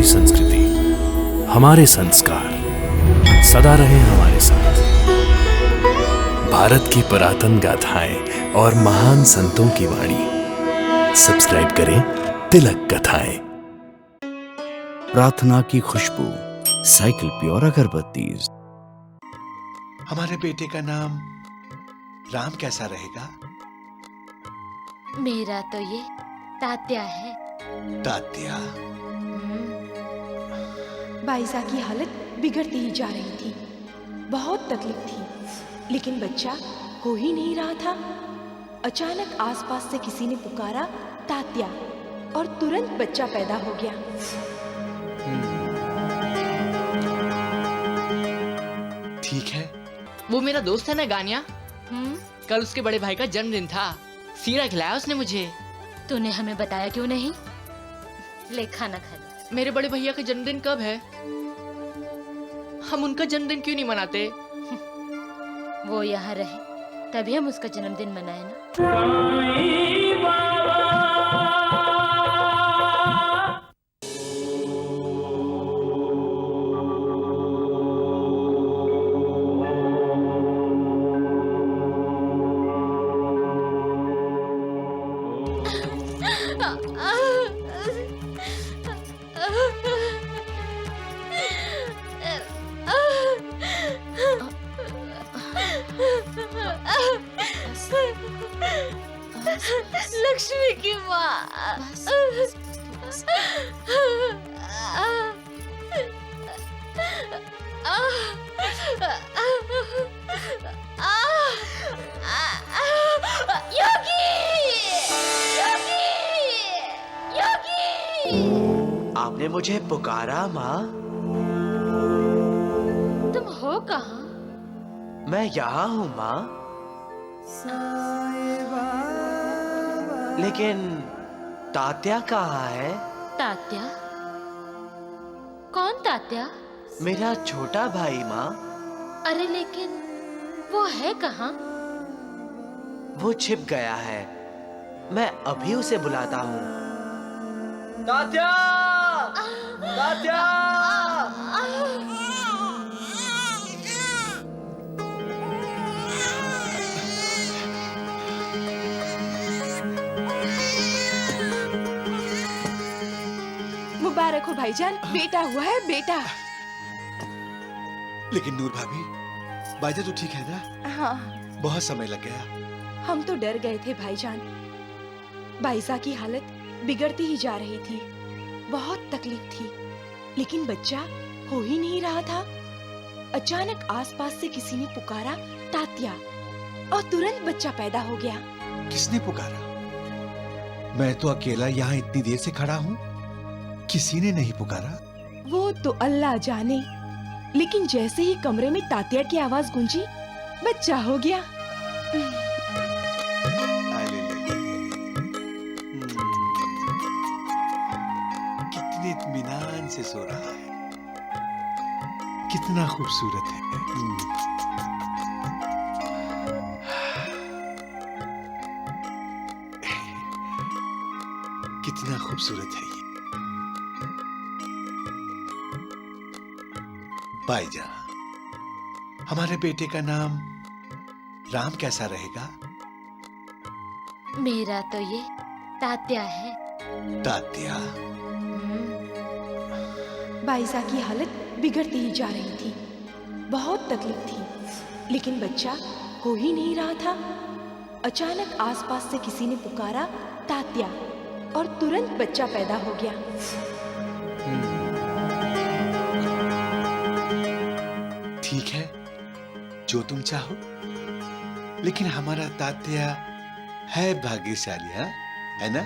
हमारी संस्कृति, हमारे संस्कार सदा रहे हमारे साथ। भारत की पुरातन गाथाएं और महान संतों की वाणी। सब्सक्राइब करें तिलक कथाएं। प्रार्थना की खुशबू, साइकिल प्योर अगरबत्ती। हमारे बेटे का नाम राम कैसा रहेगा? मेरा तो ये तात्या है। तात्या। बाइज़ा की हालत बिगड़ती ही जा रही थी। बहुत तकलीफ थी, लेकिन बच्चा हो ही नहीं रहा था। अचानक आसपास से किसी ने पुकारा तात्या, और तुरंत बच्चा पैदा हो गया। ठीक है। वो मेरा दोस्त है ना गानिया, कल उसके बड़े भाई का जन्मदिन था। सीरा खिलाया उसने मुझे। तूने हमें बताया क्यों नहीं? ले खाना खा ले। मेरे बड़े भैया का जन्मदिन कब है? हम उनका जन्मदिन क्यों नहीं मनाते? वो यहाँ रहे तभी हम उसका जन्मदिन मनाए ना। लक्ष्मी की माँ। योगी, योगी, योगी। आपने मुझे पुकारा माँ? तुम हो कहाँ? मैं यहाँ हूँ माँ। लेकिन तात्या कहाँ है? तात्या? कौन तात्या? मेरा छोटा भाई माँ। अरे लेकिन वो है कहाँ? वो छिप गया है। मैं अभी उसे बुलाता हूँ। तात्या! तात्या! मुबारक हो भाईजान, बेटा हुआ है, बेटा। लेकिन नूर भाभी, बाइजा तो ठीक है ना? हाँ, बहुत समय लग गया। हम तो डर गए थे भाईजान। बाइज़ा की हालत बिगड़ती ही जा रही थी। बहुत तकलीफ थी, लेकिन बच्चा हो ही नहीं रहा था। अचानक आसपास से किसी ने पुकारा तात्या, और तुरंत बच्चा पैदा हो गया। किसने पुकारा? मैं तो अकेला यहाँ इतनी देर से खड़ा हूँ, किसी ने नहीं पुकारा। वो तो अल्लाह जाने, लेकिन जैसे ही कमरे में तात्या की आवाज गूंजी, बच्चा हो गया। कितने इत्मीनान से सो रहा है, कितना खूबसूरत है। कितना खूबसूरत है ये। बाईजा, हमारे बेटे का नाम राम कैसा रहेगा? मेरा तो ये तात्या है। तात्या। बाइज़ा की हालत बिगड़ती ही जा रही थी। बहुत तकलीफ थी, लेकिन बच्चा हो ही नहीं रहा था। अचानक आसपास से किसी ने पुकारा तात्या, और तुरंत बच्चा पैदा हो गया। ठीक है, जो तुम चाहो, लेकिन हमारा तात्या है भाग्यशाली, हाँ? है ना?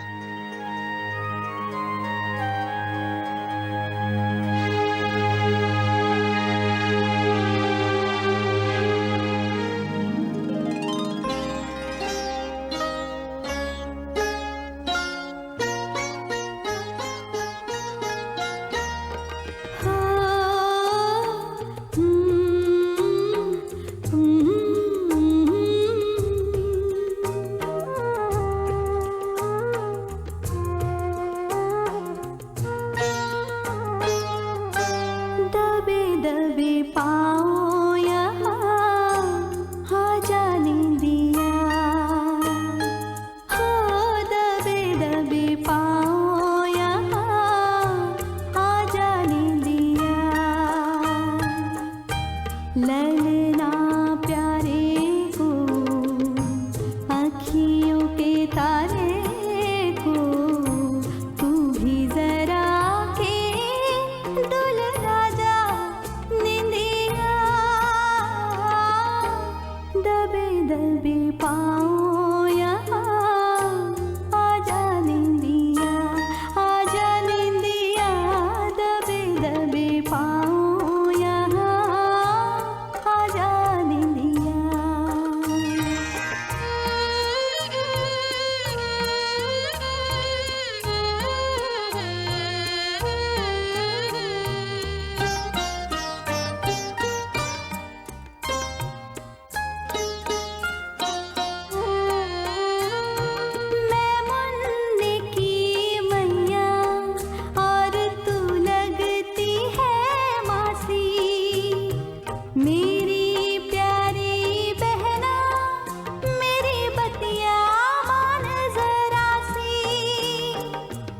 पाओ यहाँ आ जाने दिया, हो दबे दबे पाओ यहाँ आ जाने दिया। ललना प्यारे को अखियों के तारे को तू भी जरा के दुल्हा जा निंदिया। दबे दबे पाओ यहाँ आ जाने दिया, आ जाने दिया। दबे दबे पाओ यहाँ आ जाने दिया। मैं मुन्ने की मैया और तू लगती है मासी, मेरी प्यारी बहना मेरी बतिया मान जरा सी।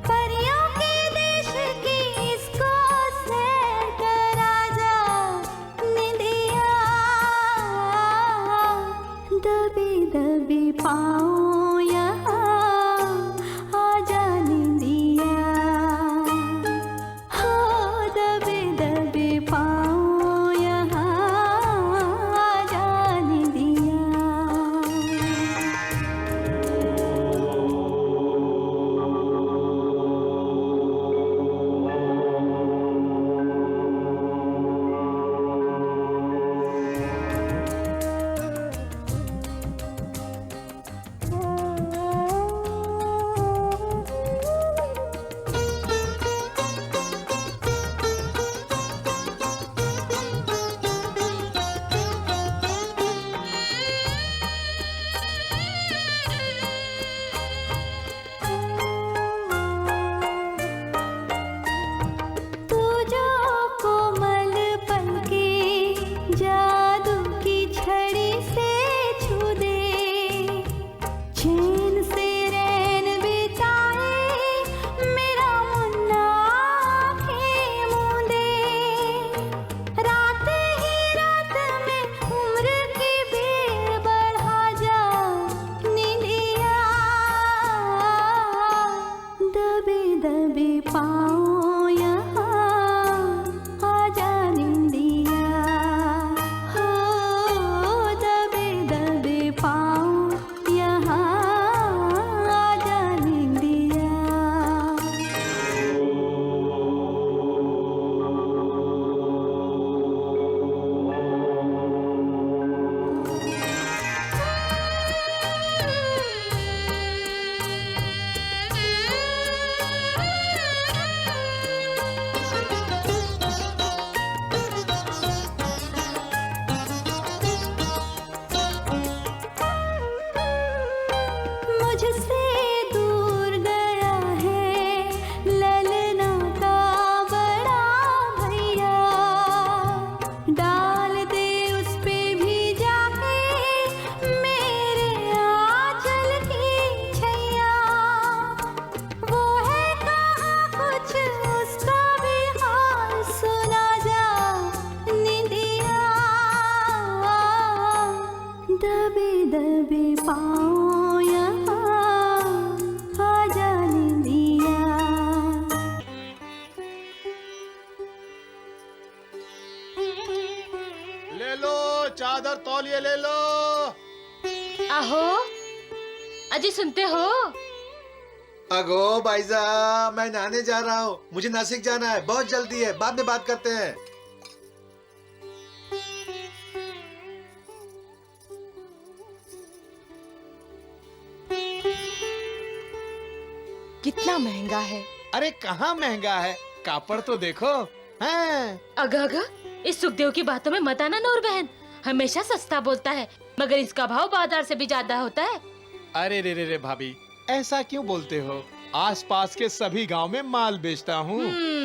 परियों के देश की इसको सैर करा जा निंदिया। दबे दबे पाओ यहाँ आ जाने दिया, हो दबे दबे पाओ यहाँ आ जाने दिया। तू जो कोमल पलके जादू की छड़ी से छू दे, चैन से रैन बिताए मेरा मुन्ना आँखें मूंदे। रात ही रात में उम्र की बेर बढ़ा जा निंदिया। दबे दबे पाओ यहाँ आ जाने दिया, हो दबे दबे पाओ यहाँ आ जाने दिया। मुझसे दूर गया है ललना का बड़ा भैया, डाल दे उस पे भी जाके मेरे आंचल की छैया। वो है कहाँ कुछ उसका भी हाल सुना जा निंदिया। दबे दबे पाओ यहाँ आ जाने दिया। ले लो चादर तौलिए ले लो। आहो अजी सुनते हो? अगो भाईजा मैं नहाने जा रहा हूँ, मुझे नासिक जाना है, बहुत जल्दी है, बाद में बात करते हैं। कितना महंगा है। अरे कहाँ महंगा है, कापड़ तो देखो। हैं? अगा अगा इस सुखदेव की बातों में मत आना नूर बहन, हमेशा सस्ता बोलता है मगर इसका भाव बाजार से भी ज्यादा होता है। अरे रे भाभी, ऐसा क्यों बोलते हो? आसपास के सभी गांव में माल बेचता हूँ।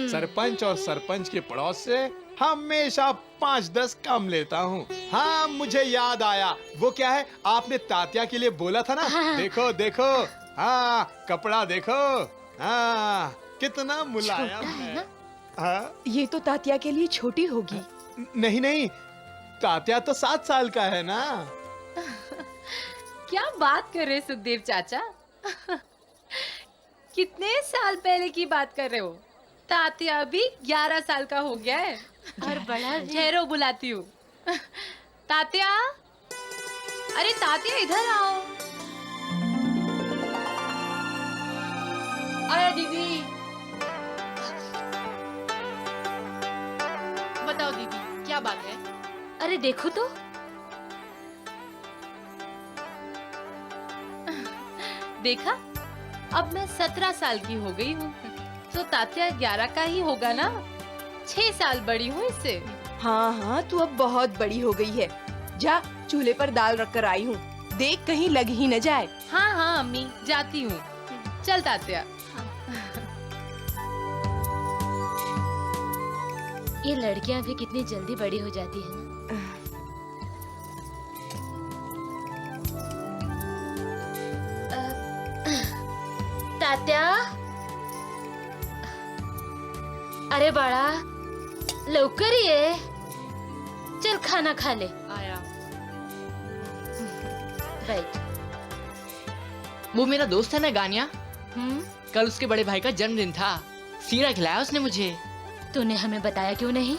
सरपंच और सरपंच के पड़ोस से हमेशा 5-10 कम लेता हूँ। हाँ मुझे याद आया, वो क्या है आपने तात्या के लिए बोला था ना। देखो देखो, हाँ कपड़ा देखो, हाँ कितना मुलायम है। हाँ ये तो तात्या के लिए छोटी होगी। नहीं नहीं, तात्या तो 7 साल का है ना। क्या बात कर रहे सुखदेव चाचा? कितने साल पहले की बात कर रहे हो? तात्या अभी 11 साल का हो गया है। और बड़ा ठहरो, बुलाती हूँ। तात्या, अरे तात्या इधर आओ। आया दीदी। बताओ दीदी क्या बात है? अरे देखो तो, देखा, अब मैं 17 साल की हो गई हूँ, तो तात्या 11 का ही होगा ना। 6 साल बड़ी हूँ इससे। हाँ हाँ, तू अब बहुत बड़ी हो गई है। जा, चूल्हे पर दाल रख कर आई हूँ, देख कहीं लग ही न जाए। हाँ हाँ अम्मी, जाती हूँ। चल तात्या। ये लड़कियां भी कितनी जल्दी बड़ी हो जाती है ना। तात्या, अरे बड़ा लवकर ये, चल खाना खा ले। आया। बैठ। वो मेरा दोस्त है ना गानिया, कल उसके बड़े भाई का जन्मदिन था। सीरा खिलाया उसने मुझे। तूने हमें बताया क्यों नहीं?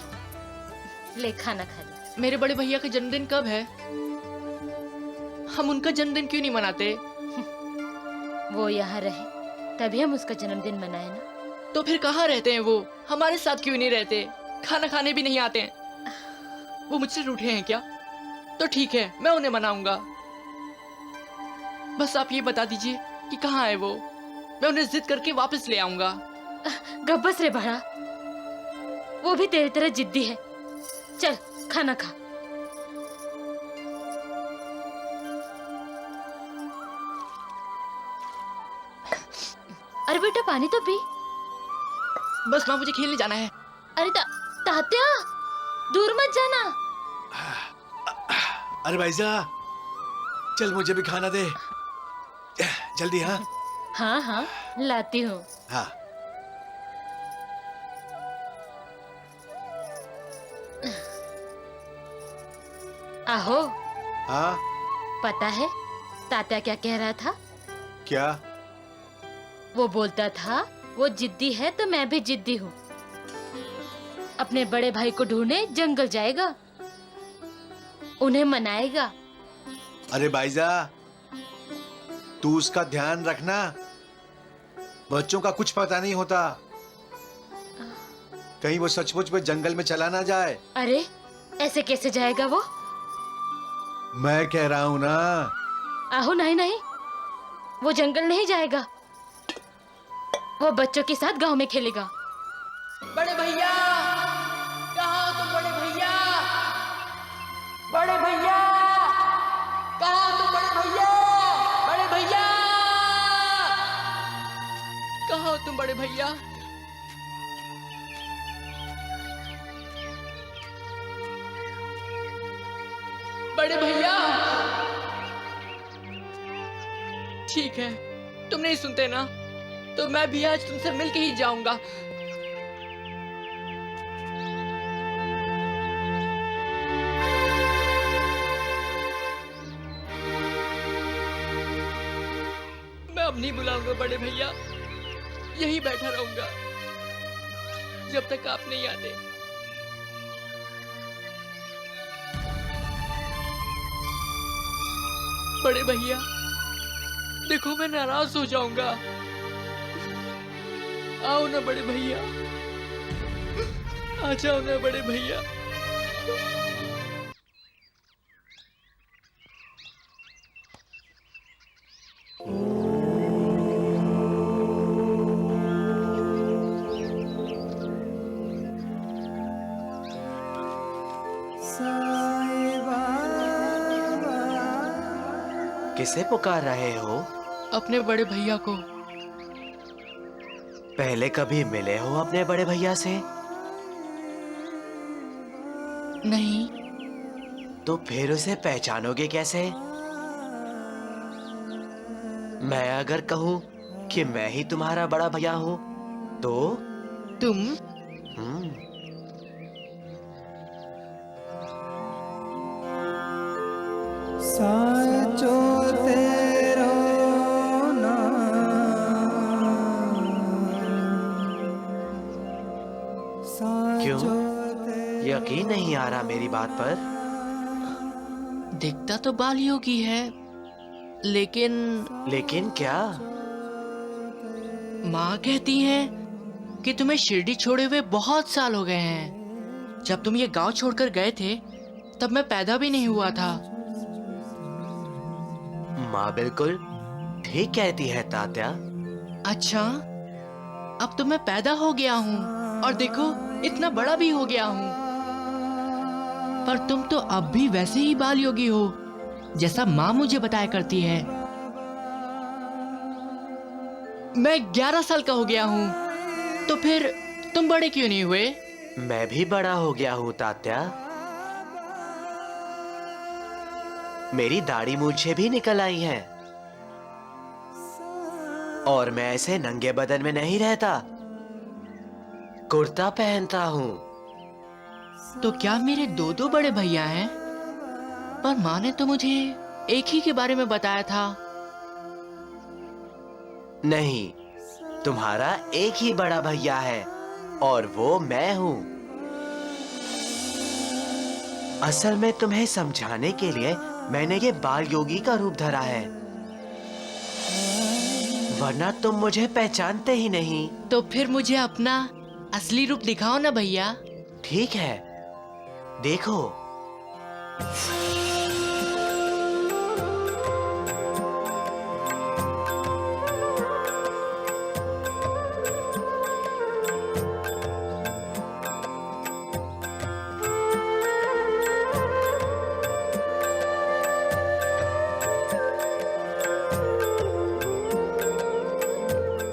ले खाना खा ले। मेरे बड़े भैया का जन्मदिन कब है? हम उनका जन्मदिन क्यों नहीं मनाते? वो यहाँ रहे तभी हम उसका जन्मदिन मनाए ना। तो फिर कहाँ रहते हैं वो? हमारे साथ क्यों नहीं रहते? खाना खाने भी नहीं आते हैं। वो मुझसे रूठे हैं क्या? तो ठीक है, मैं उन्हें मनाऊंगा। बस आप ये बता दीजिए कि कहाँ है वो। मैं उन्हें जिद करके वापस ले आऊंगा। गब्बस रे बड़ा, वो भी तेरी तरह जिद्दी है। चल खाना खा। अरे बेटा पानी तो पी। बस माँ, मुझे खेलने जाना है। अरे तात्या, दूर मत जाना। अरे भाईजा, चल मुझे भी खाना दे जल्दी। हाँ हाँ हाँ, लाती हूँ। हाँ। आहो। हाँ पता है तात्या क्या कह रहा था? क्या? वो बोलता था वो जिद्दी है तो मैं भी जिद्दी हूँ। अपने बड़े भाई को ढूंढने जंगल जाएगा, उन्हें मनाएगा। अरे भाईजा, तू उसका ध्यान रखना, बच्चों का कुछ पता नहीं होता। कहीं वो सचमुच में जंगल में चला ना जाए। अरे ऐसे कैसे जाएगा वो? मैं कह रहा हूँ ना। आहो नहीं नहीं, वो जंगल नहीं जाएगा, वो बच्चों के साथ गांव में खेलेगा। बड़े भैया, कहाँ हो तुम? बड़े भैया, बड़े भैया, कहाँ हो तुम? बड़े भैया, बड़े भैया, कहाँ हो तुम? बड़े भैया, बड़े भैया। ठीक है, तुम नहीं सुनते ना, तो मैं भी आज तुमसे मिलके ही जाऊंगा। मैं अब नहीं बुलाऊंगा बड़े भैया, यहीं बैठा रहूंगा जब तक आप नहीं आते। बड़े भैया देखो, मैं नाराज हो जाऊंगा। आओ ना बड़े भैया, आ जाओ ना बड़े भैया। किसे पुकार रहे हो? अपने बड़े भैया को। पहले कभी मिले हो अपने बड़े भैया से? नहीं। तो फिर उसे पहचानोगे कैसे? मैं अगर कहूं कि मैं ही तुम्हारा बड़ा भैया हूं तो? तुम? साचो तेरो क्यों? यकीन नहीं आ रहा मेरी बात पर? दिखता तो बाल योगी है, लेकिन लेकिन क्या? माँ कहती हैं कि तुम्हें शिरडी छोड़े हुए बहुत साल हो गए हैं। जब तुम ये गांव छोड़कर गए थे तब मैं पैदा भी नहीं हुआ था। माँ बिल्कुल ठीक कहती है तात्या। अच्छा, अब तो मैं पैदा हो गया हूँ और देखो इतना बड़ा भी हो गया हूँ, पर तुम तो अब भी वैसे ही बाल योगी हो जैसा माँ मुझे बताया करती है। मैं 11 साल का हो गया हूँ, तो फिर तुम बड़े क्यों नहीं हुए? मैं भी बड़ा हो गया हूँ तात्या। मेरी दाढ़ी मूछें भी निकल आई हैं और मैं ऐसे नंगे बदन में नहीं रहता, कुर्ता पहनता हूँ। तो क्या मेरे दो बड़े भैया हैं? पर माँ ने तो मुझे एक ही के बारे में बताया था। नहीं, तुम्हारा एक ही बड़ा भैया है और वो मैं हूँ। असल में तुम्हें समझाने के लिए मैंने ये बाल योगी का रूप धरा है, वरना तुम मुझे पहचानते ही नहीं। तो फिर मुझे अपना असली रूप दिखाओ ना भैया। ठीक है, देखो।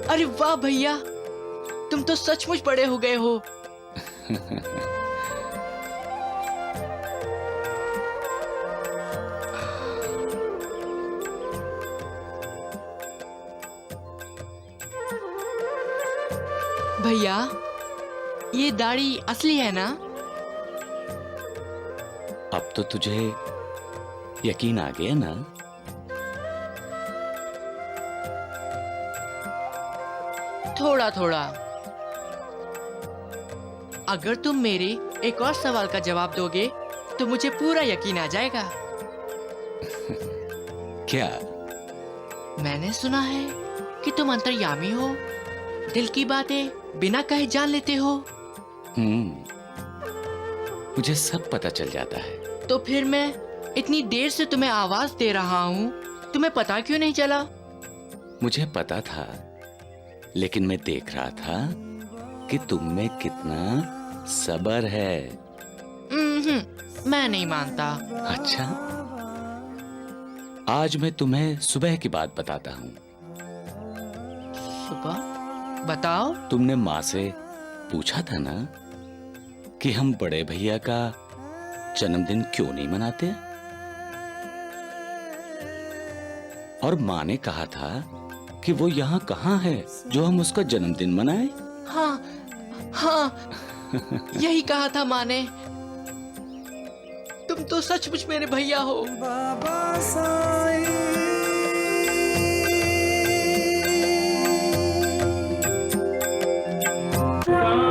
अरे वाह भैया, तुम तो सचमुच बड़े हो गए हो। भैया, ये दाढ़ी असली है ना? अब तो तुझे यकीन आ गया ना? थोड़ा थोड़ा। अगर तुम मेरे एक और सवाल का जवाब दोगे तो मुझे पूरा यकीन आ जाएगा। क्या? मैंने सुना है कि तुम अंतर्यामी हो, दिल की बातें बिना कहे जान लेते हो। मुझे सब पता चल जाता है। तो फिर मैं इतनी देर से तुम्हें आवाज दे रहा हूँ, तुम्हें पता क्यों नहीं चला? मुझे पता था, लेकिन मैं देख रहा था कि तुम में कितना सब्र है। मैं नहीं मानता। अच्छा, आज मैं तुम्हें सुबह की बात बताता हूँ। सुबह? बताओ। तुमने माँ से पूछा था ना कि हम बड़े भैया का जन्मदिन क्यों नहीं मनाते, और माँ ने कहा था कि वो यहाँ कहाँ है जो हम उसका जन्मदिन मनाएं? हाँ, हाँ, यही कहा था माँ ने। तुम तो सचमुच मेरे भैया हो। बाबा साईं। सा